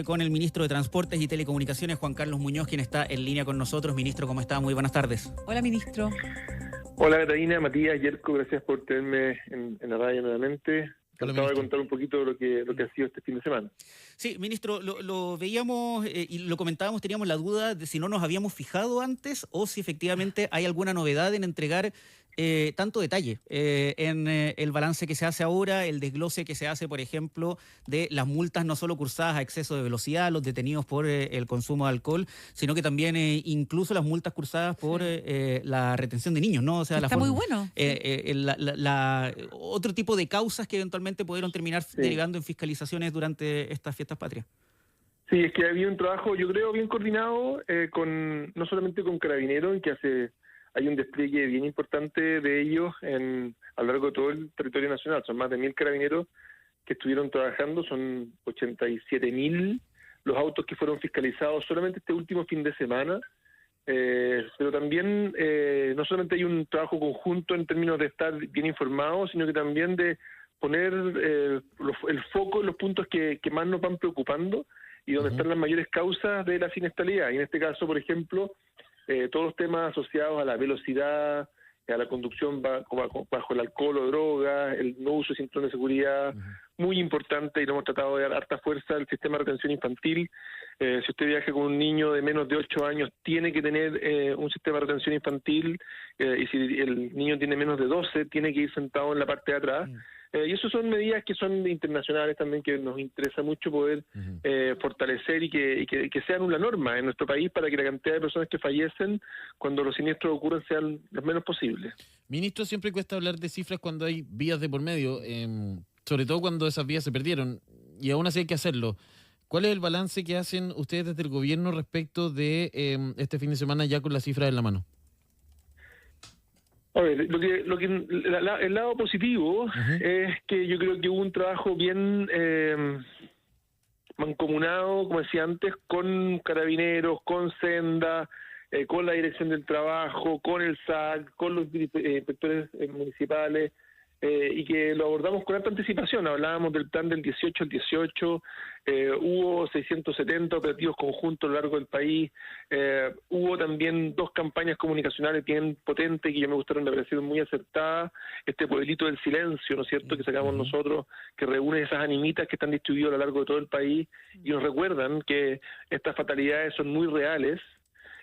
Con el ministro de Transportes y Telecomunicaciones, Juan Carlos Muñoz, quien está en línea con nosotros. Ministro, ¿cómo está? Muy buenas tardes. Hola, ministro. Hola, Catalina, Matías, Yerko, gracias por tenerme en la radio nuevamente. Encantado de contar un poquito lo que ha sido este fin de semana. Sí, ministro, lo veíamos y lo comentábamos, teníamos la duda de si no nos habíamos fijado antes o si efectivamente hay alguna novedad en entregar tanto detalle en el balance que se hace ahora, el desglose que se hace, por ejemplo, de las multas no solo cursadas a exceso de velocidad, los detenidos por el consumo de alcohol, sino que también incluso las multas cursadas por la retención de niños, ¿no? O sea, está muy bueno. Otro tipo de causas que eventualmente pudieron terminar derivando en fiscalizaciones durante estas fiestas patrias. Sí, es que había un trabajo, yo creo, bien coordinado, no solamente con Carabineros, en que hay un despliegue bien importante de ellos a lo largo de todo el territorio nacional. Son más de 1.000 carabineros que estuvieron trabajando, son 87.000 los autos que fueron fiscalizados solamente este último fin de semana. Pero también no solamente hay un trabajo conjunto en términos de estar bien informados, sino que también de poner el foco en los puntos que más nos van preocupando y donde están las mayores causas de la siniestralidad. Y en este caso, por ejemplo, todos los temas asociados a la velocidad, a la conducción bajo el alcohol o droga, el no uso de cinturón de seguridad, muy importante, y lo hemos tratado de dar harta fuerza al sistema de retención infantil. Si usted viaja con un niño de menos de 8 años, tiene que tener un sistema de retención infantil, y si el niño tiene menos de 12, tiene que ir sentado en la parte de atrás. Y eso son medidas que son internacionales también, que nos interesa mucho poder fortalecer y que sean una norma en nuestro país para que la cantidad de personas que fallecen cuando los siniestros ocurren sean los menos posibles. Ministro, siempre cuesta hablar de cifras cuando hay vías de por medio, sobre todo cuando esas vías se perdieron, y aún así hay que hacerlo. ¿Cuál es el balance que hacen ustedes desde el gobierno respecto de este fin de semana ya con las cifras en la mano? A ver, el lado positivo es que yo creo que hubo un trabajo bien mancomunado, como decía antes, con Carabineros, con Senda, con la Dirección del Trabajo, con el SAC, con los inspectores municipales, y que lo abordamos con alta anticipación. Hablábamos del plan del 18 al 18, hubo 670 operativos conjuntos a lo largo del país, hubo también 2 campañas comunicacionales bien potentes que me gustaron, me parecieron muy acertadas. Este pueblito del silencio, ¿no es cierto?, que sacamos nosotros, que reúne esas animitas que están distribuidas a lo largo de todo el país y nos recuerdan que estas fatalidades son muy reales.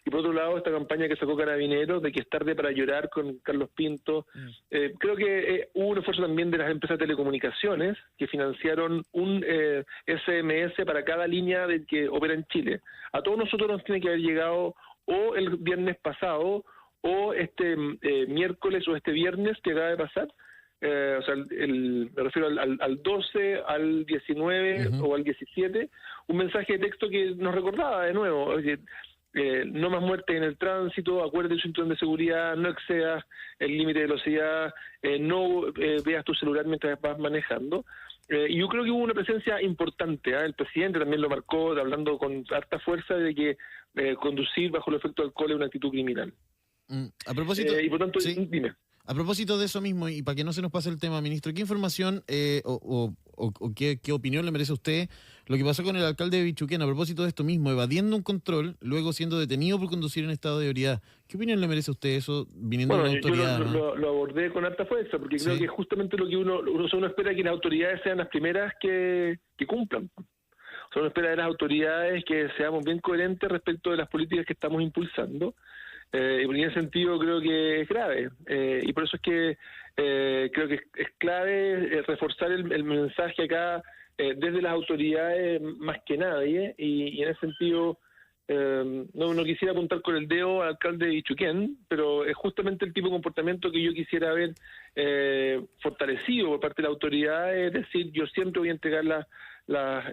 Y por otro lado, esta campaña que sacó Carabineros, de que es tarde para llorar, con Carlos Pinto. Creo que hubo un esfuerzo también de las empresas de telecomunicaciones que financiaron un SMS para cada línea que opera en Chile. A todos nosotros nos tiene que haber llegado o el viernes pasado o este miércoles o este viernes que acaba de pasar. O sea, me refiero al 12, al 19 o al 17, un mensaje de texto que nos recordaba de nuevo, no más muertes en el tránsito, acuérdate del cinturón de seguridad, no excedas el límite de velocidad, no veas tu celular mientras vas manejando. Y yo creo que hubo una presencia importante, el presidente también lo marcó, hablando con harta fuerza de que conducir bajo el efecto del alcohol es una actitud criminal. A propósito, y por tanto, dime. A propósito de eso mismo, y para que no se nos pase el tema, ministro, ¿qué información o qué opinión le merece a usted lo que pasó con el alcalde de Bichuquén a propósito de esto mismo, evadiendo un control, luego siendo detenido por conducir en estado de ebriedad? ¿Qué opinión le merece a usted eso, viniendo de una autoridad? Yo lo abordé con harta fuerza, porque creo que es justamente lo que uno espera, que las autoridades sean las primeras que cumplan. O sea, uno espera de las autoridades que seamos bien coherentes respecto de las políticas que estamos impulsando. Y en ese sentido creo que es grave, y por eso es que creo que es clave reforzar el mensaje acá desde las autoridades más que nadie, y en ese sentido no quisiera apuntar con el dedo al alcalde de Bichuquén, pero es justamente el tipo de comportamiento que yo quisiera ver fortalecido por parte de la autoridad. Es decir, yo siempre voy a entregar las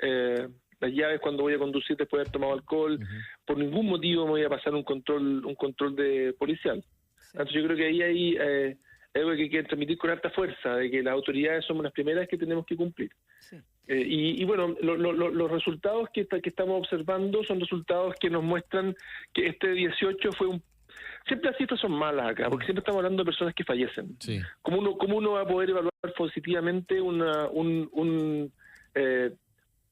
llaves cuando voy a conducir después de haber tomado alcohol. Por ningún motivo me voy a pasar un control de policial. Entonces yo creo que ahí hay algo que hay que transmitir con harta fuerza, de que las autoridades somos las primeras que tenemos que cumplir. Y bueno, los resultados que estamos observando son resultados que nos muestran que este 18 fue siempre las cifras son malas acá, porque siempre estamos hablando de personas que fallecen. ¿Cómo uno va a poder evaluar positivamente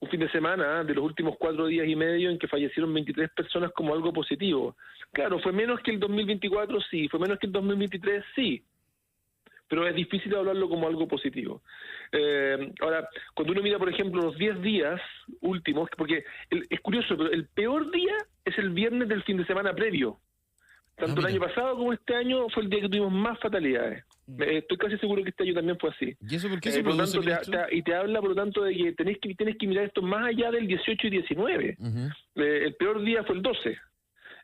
un fin de semana de los últimos 4 días y medio en que fallecieron 23 personas como algo positivo. Claro, fue menos que el 2024, sí, fue menos que el 2023, sí, pero es difícil hablarlo como algo positivo. Ahora, cuando uno mira, por ejemplo, los 10 días últimos, porque es curioso, pero el peor día es el viernes del fin de semana previo. Tanto el año pasado como este año fue el día que tuvimos más fatalidades. Estoy casi seguro que este año también fue así. ¿Y eso por qué se por lo produce, tanto, te habla, por lo tanto, de que tienes que mirar esto más allá del 18 y 19. El peor día fue el 12.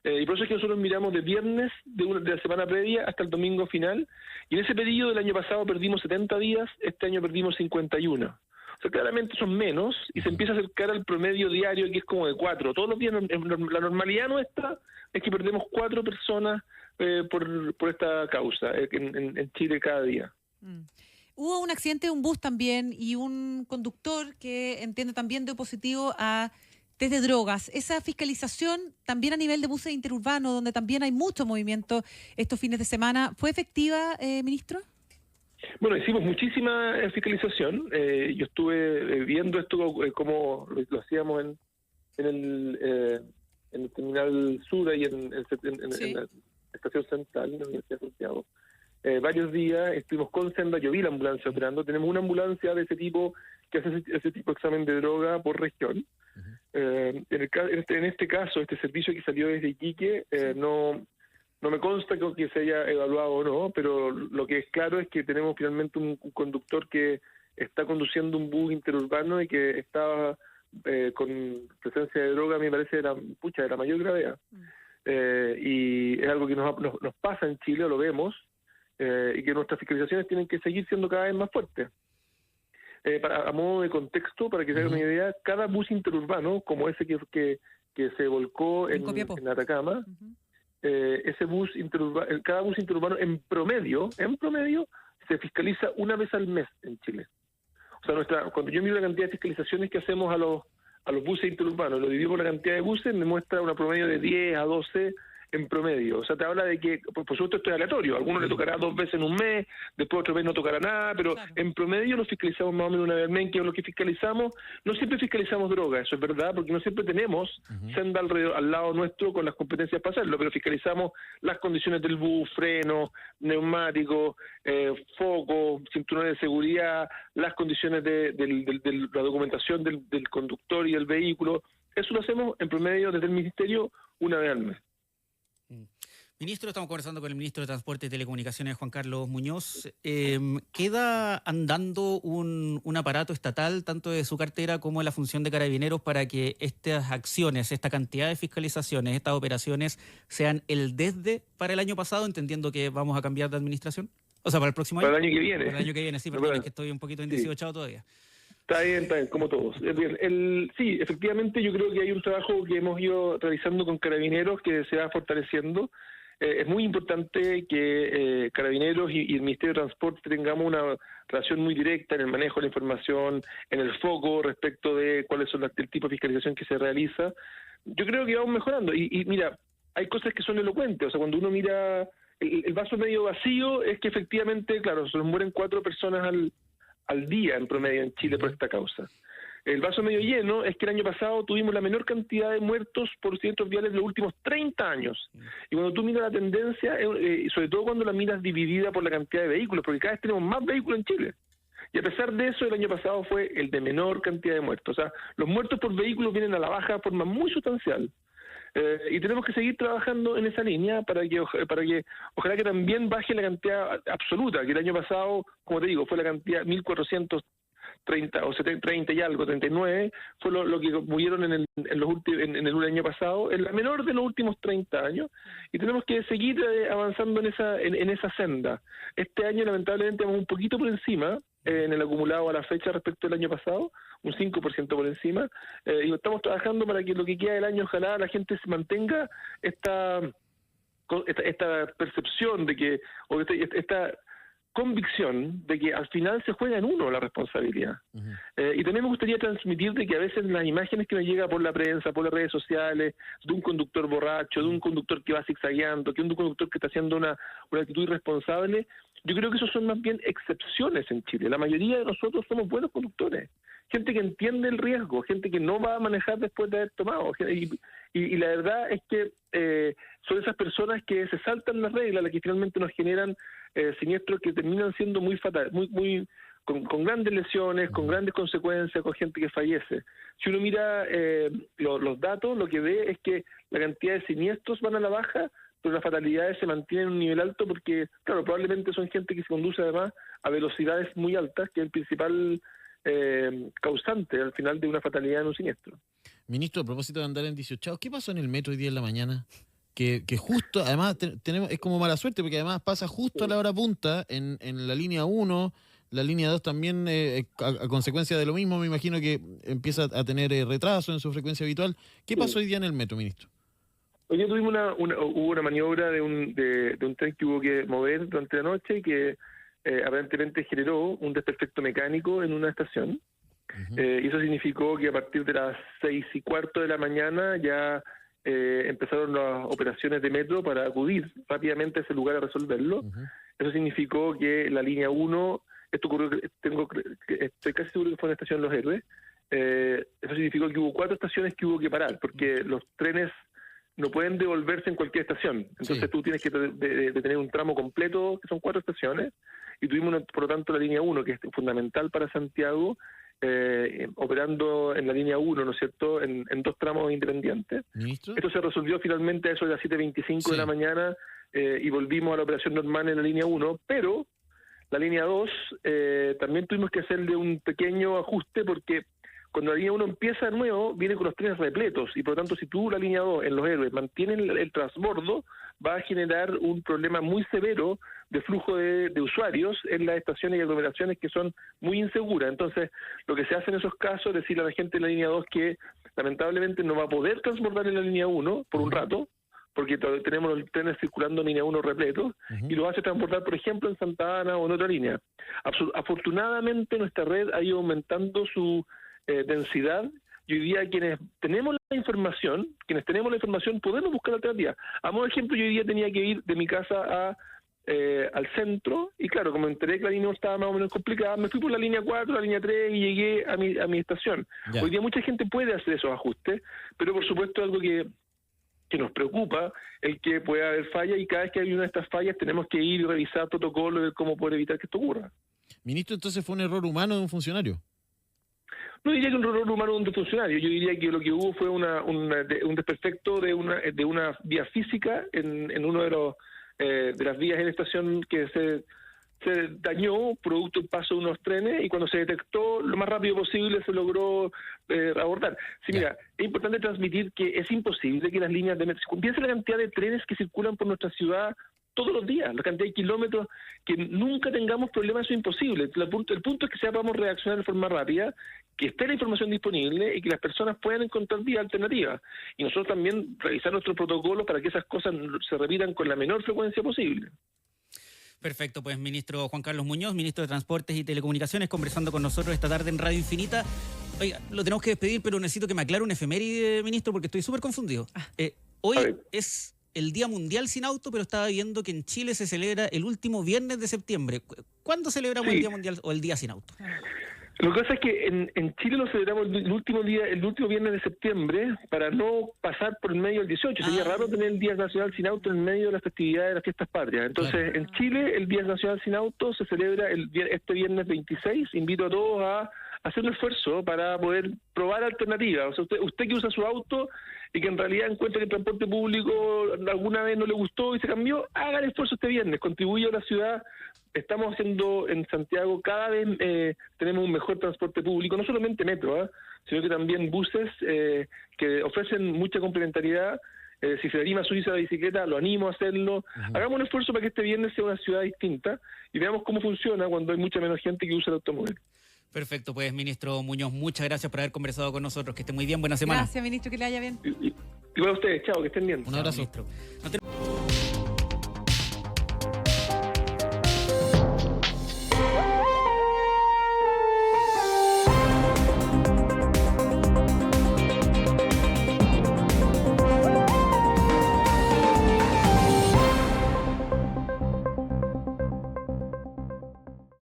Y por eso es que nosotros miramos de viernes de la semana previa hasta el domingo final. Y en ese periodo del año pasado perdimos 70 días, este año perdimos 51. O sea, claramente son menos y se empieza a acercar al promedio diario, que es como de 4. Todos los días, la normalidad nuestra es que perdemos 4 personas por esta causa en Chile cada día. Hubo un accidente de un bus también y un conductor que entiende también de positivo a test de drogas. Esa fiscalización también a nivel de buses interurbanos, donde también hay mucho movimiento estos fines de semana, ¿fue efectiva, ministro? Bueno, hicimos muchísima fiscalización. Yo estuve viendo esto como lo hacíamos en el Terminal Sur y en la Estación Central, en la Universidad de Santiago. Varios días estuvimos con Senda, yo vi la ambulancia operando. Tenemos una ambulancia de ese tipo que hace ese tipo de examen de droga por región. En este caso, este servicio que salió desde Iquique, no me consta que se haya evaluado o no, pero lo que es claro es que tenemos finalmente un conductor que está conduciendo un bus interurbano y que estaba con presencia de droga, me parece, de la mayor gravedad. Y es algo que nos pasa en Chile, lo vemos, y que nuestras fiscalizaciones tienen que seguir siendo cada vez más fuertes. A modo de contexto, para que se hagan una idea, cada bus interurbano, como ese que se volcó en Atacama, cada bus interurbano en promedio se fiscaliza una vez al mes en Chile. O sea, cuando yo miro la cantidad de fiscalizaciones que hacemos a los buses interurbanos, lo divido por la cantidad de buses, me muestra una promedio de 10 a 12 en promedio. O sea, te habla de que, por supuesto, esto es aleatorio. A algunos le tocará 2 veces en un mes, después otra vez no tocará nada, pero claro, en promedio lo fiscalizamos más o menos una vez al mes, que es lo que fiscalizamos. No siempre fiscalizamos droga, eso es verdad, porque no siempre tenemos Senda al lado nuestro con las competencias para hacerlo, pero fiscalizamos las condiciones del bus, freno, neumático, foco, cinturones de seguridad, las condiciones de la documentación del conductor y del vehículo. Eso lo hacemos en promedio desde el Ministerio una vez al mes. Ministro, estamos conversando con el ministro de Transporte y Telecomunicaciones, Juan Carlos Muñoz. ¿Queda andando un aparato estatal, tanto de su cartera como de la función de Carabineros, para que estas acciones, esta cantidad de fiscalizaciones, estas operaciones, sean el desde para el año pasado, entendiendo que vamos a cambiar de administración? O sea, para el próximo año. Para el año que viene. Para el año que viene, sí, perdón, es que estoy un poquito indecido todavía. Está bien, como todos. Sí, efectivamente yo creo que hay un trabajo que hemos ido realizando con Carabineros que se va fortaleciendo. Es muy importante que Carabineros y el Ministerio de Transporte tengamos una relación muy directa en el manejo de la información, en el foco respecto de cuáles son el tipo de fiscalización que se realiza. Yo creo que vamos mejorando. Y mira, hay cosas que son elocuentes. O sea, cuando uno mira el vaso medio vacío, es que efectivamente, claro, se nos mueren 4 personas al día en promedio en Chile por esta causa. El vaso medio lleno es que el año pasado tuvimos la menor cantidad de muertos por accidentes viales de los últimos 30 años. Y cuando tú miras la tendencia, sobre todo cuando la miras dividida por la cantidad de vehículos, porque cada vez tenemos más vehículos en Chile. Y a pesar de eso, el año pasado fue el de menor cantidad de muertos. O sea, los muertos por vehículos vienen a la baja de forma muy sustancial. Y tenemos que seguir trabajando en esa línea para que ojalá que también baje la cantidad absoluta, que el año pasado, como te digo, fue la cantidad 1.430 o 30 y algo, 39, fue lo que murieron en el año pasado, en la menor de los últimos 30 años, y tenemos que seguir avanzando en esa senda. Este año lamentablemente vamos un poquito por encima en el acumulado a la fecha respecto al año pasado, un 5% por encima, y estamos trabajando para que lo que queda del año, ojalá la gente se mantenga esta percepción de que, o esta convicción de que al final se juega en uno la responsabilidad. Y también me gustaría transmitir de que a veces las imágenes que nos llega por la prensa, por las redes sociales, de un conductor borracho, de un conductor que va zigzagueando, de un conductor que está haciendo una actitud irresponsable, yo creo que esos son más bien excepciones en Chile. La mayoría de nosotros somos buenos conductores, gente que entiende el riesgo, gente que no va a manejar después de haber tomado. Y la verdad es que son esas personas que se saltan las reglas las que finalmente nos generan siniestros que terminan siendo muy fatales, con grandes lesiones, con grandes consecuencias, con gente que fallece. Si uno mira los datos, lo que ve es que la cantidad de siniestros van a la baja, pero las fatalidades se mantienen en un nivel alto porque, claro, probablemente son gente que se conduce además a velocidades muy altas, que es el principal causante al final de una fatalidad en un siniestro. Ministro, a propósito de andar en 18, ¿qué pasó en el metro hoy día en la mañana? Que justo, además, tenemos es como mala suerte, porque además pasa justo a la hora punta en la línea 1, la línea 2 también, a consecuencia de lo mismo, me imagino que empieza a tener retraso en su frecuencia habitual. ¿Qué pasó hoy día en el metro, ministro? Hoy día tuvimos hubo una maniobra de un tren que hubo que mover durante la noche y que aparentemente generó un desperfecto mecánico en una estación. Y eso significó que a partir de las 6:15 de la mañana ya empezaron las operaciones de metro para acudir rápidamente a ese lugar a resolverlo. Eso significó que la línea 1, esto ocurrió, estoy casi seguro que fue en la estación Los Héroes, eso significó que hubo 4 estaciones que hubo que parar, porque los trenes no pueden devolverse en cualquier estación. Entonces tú tienes que tener un tramo completo, que son 4 estaciones, y tuvimos, por lo tanto, la línea 1, que es fundamental para Santiago, operando en la línea 1, ¿no es cierto?, en 2 tramos independientes. ¿Ministro? Esto se resolvió finalmente a eso de las 7:25 de la mañana y volvimos a la operación normal en la línea 1, pero la línea 2 también tuvimos que hacerle un pequeño ajuste porque cuando la línea 1 empieza de nuevo, viene con los trenes repletos y por lo tanto si tú la línea 2 en Los Héroes mantienes el transbordo, va a generar un problema muy severo de flujo de usuarios en las estaciones y aglomeraciones que son muy inseguras. Entonces, lo que se hace en esos casos es decirle a la gente de la línea 2 que lamentablemente no va a poder transbordar en la línea 1 por un rato, porque tenemos los trenes circulando en línea 1 repletos, y lo hace transbordar, por ejemplo, en Santa Ana o en otra línea. Afortunadamente, nuestra red ha ido aumentando su densidad, y hoy día quienes tenemos la información, podemos buscar alternativas. A modo de ejemplo, yo hoy día tenía que ir de mi casa al centro, y claro, como enteré que la línea estaba más o menos complicada, me fui por la línea 4, la línea 3 y llegué a mi estación. Ya. Hoy día mucha gente puede hacer esos ajustes, pero por supuesto algo que nos preocupa el que pueda haber fallas, y cada vez que hay una de estas fallas tenemos que ir y revisar protocolos de cómo poder evitar que esto ocurra. Ministro, entonces fue un error humano de un funcionario. No diría que un error humano de un funcionario, yo diría que lo que hubo fue un desperfecto de una vía física en uno de las vías en la estación que se dañó producto del paso de unos trenes, y cuando se detectó lo más rápido posible se logró abordar. Sí, mira, es importante transmitir que es imposible que las líneas de metro, piensa la cantidad de trenes que circulan por nuestra ciudad todos los días, la cantidad de kilómetros, que nunca tengamos problemas, eso es imposible. El punto es que sepamos reaccionar de forma rápida, que esté la información disponible y que las personas puedan encontrar vías alternativas. Y nosotros también revisar nuestros protocolos para que esas cosas se repitan con la menor frecuencia posible. Perfecto, pues ministro Juan Carlos Muñoz, ministro de Transportes y Telecomunicaciones, conversando con nosotros esta tarde en Radio Infinita. Oiga, lo tenemos que despedir, pero necesito que me aclare un efeméride, ministro, porque estoy súper confundido. Hoy es el Día Mundial Sin Auto, pero estaba viendo que en Chile se celebra el último viernes de septiembre. ¿Cuándo celebramos el Día Mundial o el Día Sin Auto? Lo que pasa es que en Chile lo celebramos el último viernes de septiembre para no pasar por el medio del 18. Sería raro tener el Día Nacional Sin Auto en medio de las festividades de las fiestas patrias. Entonces, en Chile el Día Nacional Sin Auto se celebra este viernes 26. Invito a todos a hacer un esfuerzo para poder probar alternativas. O sea, usted que usa su auto y que en realidad encuentra que el transporte público alguna vez no le gustó y se cambió, haga el esfuerzo este viernes, contribuye a la ciudad. Estamos haciendo en Santiago, cada vez tenemos un mejor transporte público, no solamente metro, sino que también buses que ofrecen mucha complementariedad. Si se anima a subirse a la bicicleta, lo animo a hacerlo. Hagamos un esfuerzo para que este viernes sea una ciudad distinta y veamos cómo funciona cuando hay mucha menos gente que usa el automóvil. Perfecto, pues ministro Muñoz, muchas gracias por haber conversado con nosotros. Que esté muy bien, buena semana. Gracias, ministro, que le haya bien. Igual a ustedes, chao, que estén bien. Un abrazo. Chao, ministro.